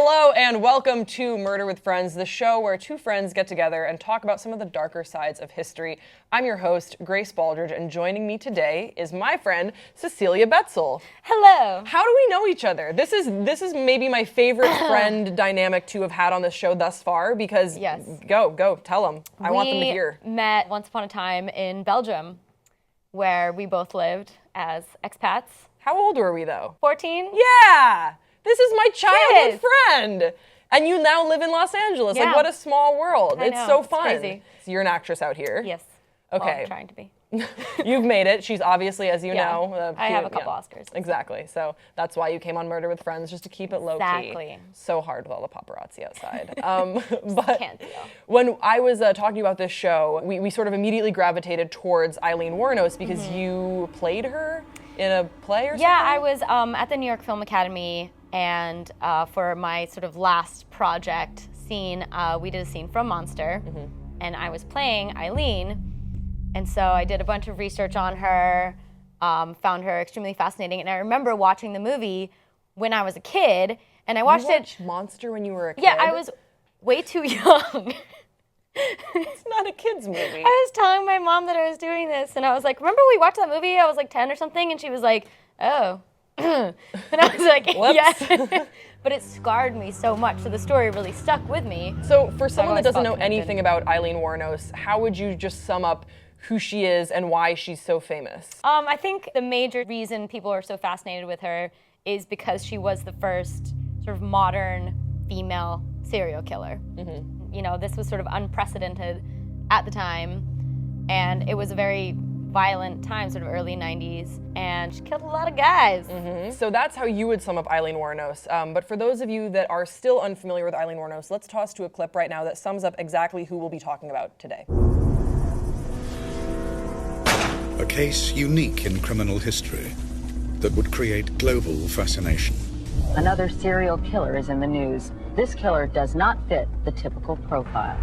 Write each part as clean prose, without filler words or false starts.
Hello and welcome to Murder with Friends, the show where two friends get together and talk about some of the darker sides of history. I'm your host, Grace Baldridge, and joining me today is my friend, Cecilia Betsill. Hello. How do we know each other? This is maybe my favorite friend dynamic to have had on this show thus far because, go, tell them. I want them to hear. We met once upon a time in Belgium, where we both lived as expats. How old were we though? 14? Yeah! This is my childhood friend. And you now live in Los Angeles. Yeah. Like, what a small world. I It's know, so it's fun. crazy. So you're an actress out here. Yes. Okay. Well, I'm trying to be. You've made it. She's obviously, as you know. I have a couple Oscars. Exactly. So that's why you came on Murder with Friends, just to keep it low-key. Exactly. So hard with all the paparazzi outside. But can't deal. When I was talking about this show, we sort of immediately gravitated towards Aileen Wuornos because you played her in a play or something? Yeah, I was at the New York Film Academy, and for my sort of last project scene, we did a scene from Monster, and I was playing Aileen, and so I did a bunch of research on her, found her extremely fascinating, and I remember watching the movie when I was a kid, and I watched it. Monster when you were a kid? Yeah, I was way too young. It's not a kid's movie. I was telling my mom that I was doing this, and I was like, remember we watched that movie? I was like 10 or something, and she was like, oh. And I was like, yes. But it scarred me so much, so the story really stuck with me. So for someone that doesn't know anything about Aileen Wuornos, how would you just sum up who she is and why she's so famous? I think the major reason people are so fascinated with her is because she was the first sort of modern female serial killer. You know, this was sort of unprecedented at the time, and it was a very violent time, sort of early 90s, and she killed a lot of guys. So that's how you would sum up Aileen Wuornos. But for those of you that are still unfamiliar with Aileen Wuornos, let's toss to a clip right now that sums up exactly who we'll be talking about today. A case unique in criminal history that would create global fascination. Another serial killer is in the news. This killer does not fit the typical profile.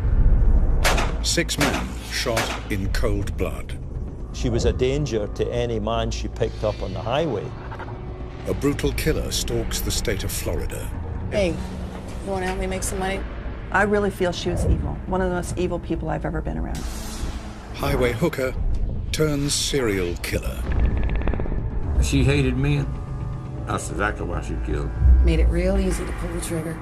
6 men shot in cold blood. She was a danger to any man she picked up on the highway. A brutal killer stalks the state of Florida. Hey, you want to help me make some money? I really feel she was evil. One of the most evil people I've ever been around. Highway hooker turns serial killer. She hated men. That's exactly why she killed. Made it real easy to pull the trigger.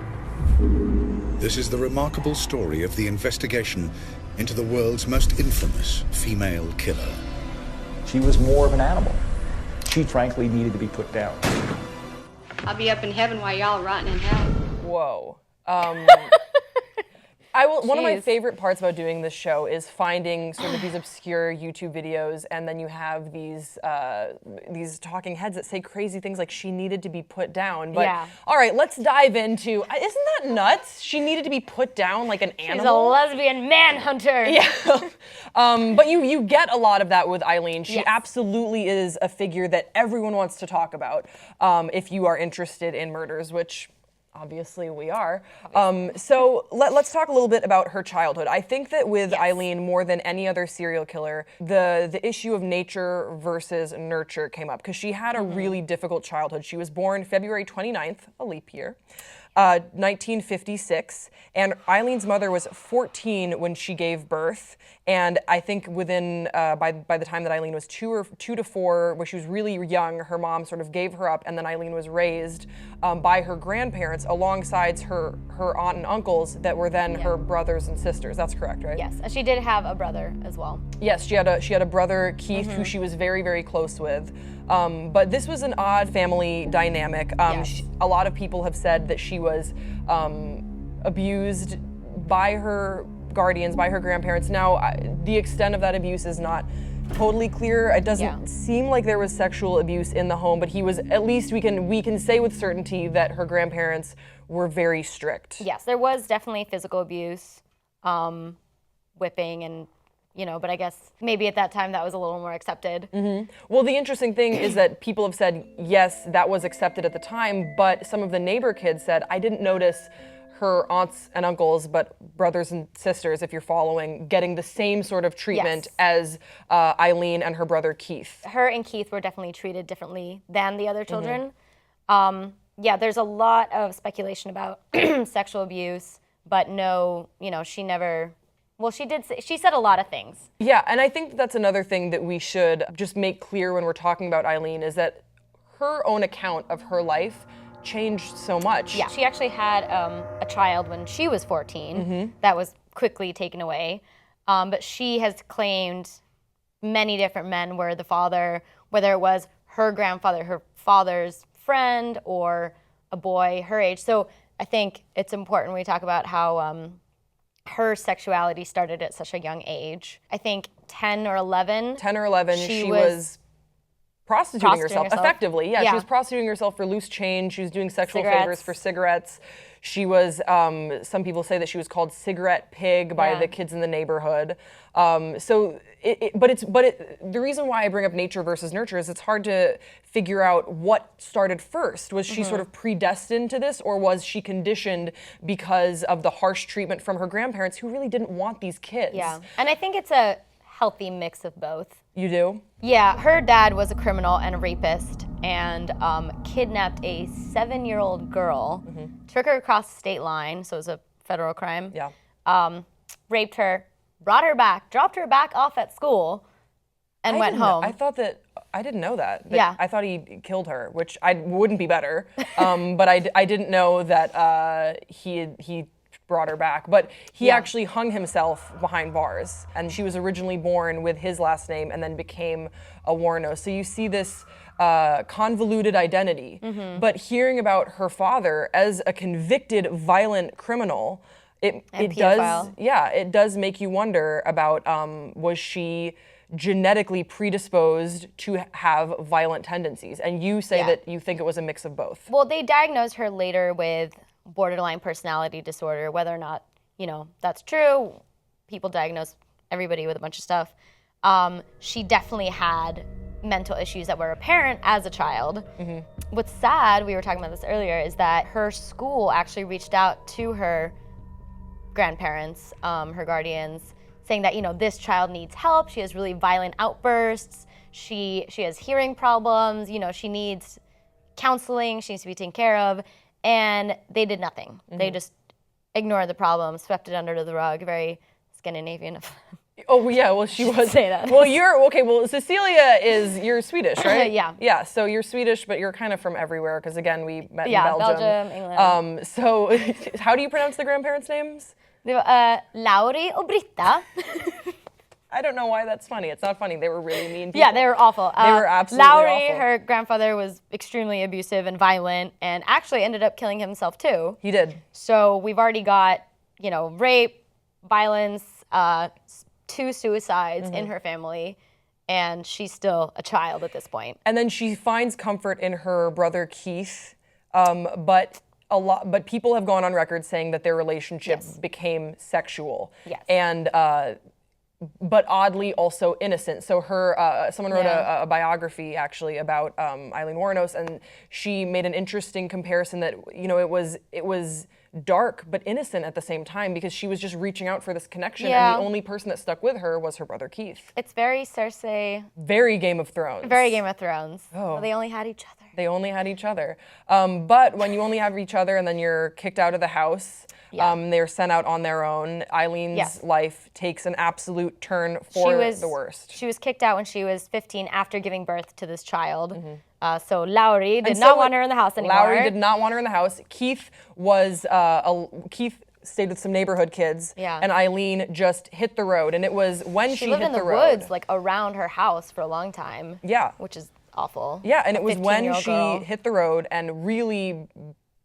This is the remarkable story of the investigation into the world's most infamous female killer. She was more of an animal. She frankly needed to be put down. I'll be up in heaven while y'all rotting in hell. Whoa. One of my favorite parts about doing this show is finding sort of these obscure YouTube videos, and then you have these talking heads that say crazy things like she needed to be put down. But all right, let's dive into. Isn't that nuts? She needed to be put down like an animal. She's a lesbian manhunter. Yeah. But you get a lot of that with Aileen. She absolutely is a figure that everyone wants to talk about if you are interested in murders, which obviously we are. So let's talk a little bit about her childhood. I think that with Aileen, more than any other serial killer, the issue of nature versus nurture came up because she had a really difficult childhood. She was born February 29th, a leap year, 1956, and Aileen's mother was 14 when she gave birth, and I think within by the time that Aileen was 2 to 4, when she was really young, her mom sort of gave her up, and then Aileen was raised by her grandparents alongside her aunt and uncles that were then her brothers and sisters. That's correct, right? Yes, she did have a brother as well. Yes, she had a brother, Keith, who she was very, very close with. But this was an odd family dynamic. A lot of people have said that she was abused by her guardians, by her grandparents. Now, the extent of that abuse is not totally clear. It doesn't seem like there was sexual abuse in the home, but he was, at least we can say with certainty that her grandparents were very strict. Yes, there was definitely physical abuse, whipping and but I guess maybe at that time that was a little more accepted. Well, the interesting thing is that people have said, yes, that was accepted at the time, but some of the neighbor kids said, I didn't notice her aunts and uncles, but brothers and sisters, if you're following, getting the same sort of treatment as Aileen and her brother Keith. Her and Keith were definitely treated differently than the other children. yeah, there's a lot of speculation about sexual abuse, but no, she never, well, she said a lot of things. Yeah, and I think that's another thing that we should just make clear when we're talking about Aileen is that her own account of her life changed so much. Yeah, she actually had a child when she was 14 that was quickly taken away, but she has claimed many different men were the father, whether it was her grandfather, her father's friend, or a boy her age. So I think it's important when we talk about how her sexuality started at such a young age. I think 10 or 11, she was prostituting herself effectively. Yeah, she was prostituting herself for loose change. She was doing sexual favors for cigarettes. She was, some people say that she was called cigarette pig by the kids in the neighborhood. The reason why I bring up nature versus nurture is it's hard to figure out what started first. Was she sort of predestined to this, or was she conditioned because of the harsh treatment from her grandparents who really didn't want these kids? Yeah, and I think it's a healthy mix of both. You do? Yeah, her dad was a criminal and a rapist and kidnapped a 7-year-old girl, took her across the state line, so it was a federal crime. Yeah. Raped her, brought her back, dropped her back off at school, and went home. I didn't know that. Yeah. I thought he killed her, which wouldn't be better. But I didn't know that he brought her back. But he actually hung himself behind bars. And she was originally born with his last name and then became a Wuornos. So you see this convoluted identity. But hearing about her father as a convicted violent criminal, it does make you wonder about was she genetically predisposed to have violent tendencies? And you say that you think it was a mix of both. Well, they diagnosed her later with borderline personality disorder. Whether or not, that's true, people diagnose everybody with a bunch of stuff. She definitely had mental issues that were apparent as a child. What's sad, we were talking about this earlier, is that her school actually reached out to her grandparents, her guardians, saying that, this child needs help. She has really violent outbursts. She has hearing problems. She needs counseling. She needs to be taken care of. And they did nothing. They just ignored the problem, swept it under the rug. Very Scandinavian. Oh yeah, well she was. Say that. Well, well Cecilia you're Swedish, right? Yeah. Yeah, so you're Swedish, but you're kind of from everywhere because again we met in Belgium, England. So how do you pronounce the grandparents' names? Lauri och Britta. I don't know why that's funny. It's not funny. They were really mean people. Yeah, they were awful. They were absolutely Lauri, awful. her grandfather, was extremely abusive and violent and actually ended up killing himself too. He did. So we've already got, rape, violence, 2 suicides in her family, and she's still a child at this point. And then she finds comfort in her brother Keith, but people have gone on record saying that their relationship became sexual. Yes. And but oddly also innocent. So someone wrote a biography actually about Aileen Wuornos, and she made an interesting comparison that it was dark but innocent at the same time because she was just reaching out for this connection, and the only person that stuck with her was her brother Keith. It's very Cersei. Very Game of Thrones. Very Game of Thrones. Oh. Well, they only had each other. They only had each other. But when you only have each other and then you're kicked out of the house, they're sent out on their own. Eileen's life takes an absolute turn for the worst. She was kicked out when she was 15 after giving birth to this child. So Lauri did not want her in the house anymore. Lauri did not want her in the house. Keith stayed with some neighborhood kids, and Aileen just hit the road. And it was when she hit the road. She lived in the woods, like around her house for a long time. Yeah. Which is awful. Yeah, and it was when she hit the road and really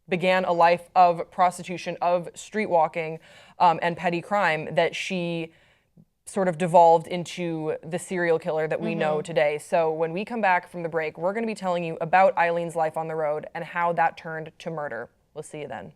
began a life of prostitution, of street walking, and petty crime that she sort of devolved into the serial killer that we know today. So when we come back from the break, we're going to be telling you about Eileen's life on the road and how that turned to murder. We'll see you then.